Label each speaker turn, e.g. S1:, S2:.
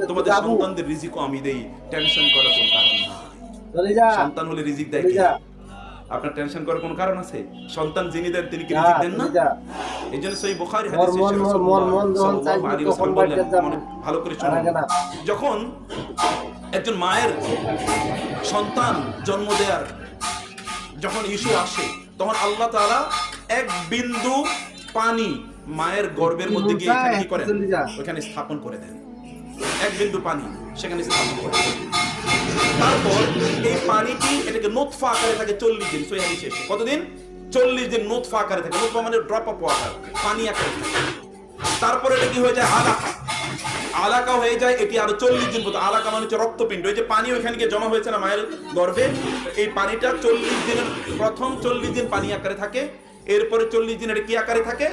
S1: তোমাদের সন্তানদের রিজিকও আমি দেই, টেনশন করার কোনো কারণ নাই। সন্তান হলে রিজিক দেয় কে? আপনার টেনশন করার কোনো কারণ আছে? সন্তান যিনি দেন তিনি কি রিজিক দেন না? এই জন্য সহিহ বুখারী হাদিসে সাল্লাল্লাহু আলাইহি ওয়াসাল্লাম বলেন, ভালো করে শুনুন, যখন একজন মায়ের সন্তান জন্ম দেওয়ার যখন ইস্যু আসে, তখন আল্লাহ তাআলা এক বিন্দু পানি মায়ের গর্ভের মধ্যে গিয়ে এখানে কি করেন? ওখানে স্থাপন করে দেন। এক বিন্দু পানি সেখানে স্থাপন করে দেন। তারপর এই পানিটি এটাকে নুতফা আকারে থাকে 40 দিন। সহিহ হাদিস শেষে কতদিন? 40 দিন নুতফা আকারে থাকে। নুতফা মানে ড্রপ অফ ওয়াটার, পানি আকারে থাকে। তারপর এটা কি হয়ে যায়? আলাকা। আলাকা হয়ে যায়, এটি আরো 40 দিন পর্যন্ত। আলাকা মানে হচ্ছে রক্তপিণ্ড। এই যে পানি ওইখানে গিয়ে জমা হয়েছে না মায়ের গর্ভে, এই পানিটা 40 দিনের প্রথম 40 দিন পানি আকারে থাকে, এরপরে 40 দিন এটা কি আকারে থাকে?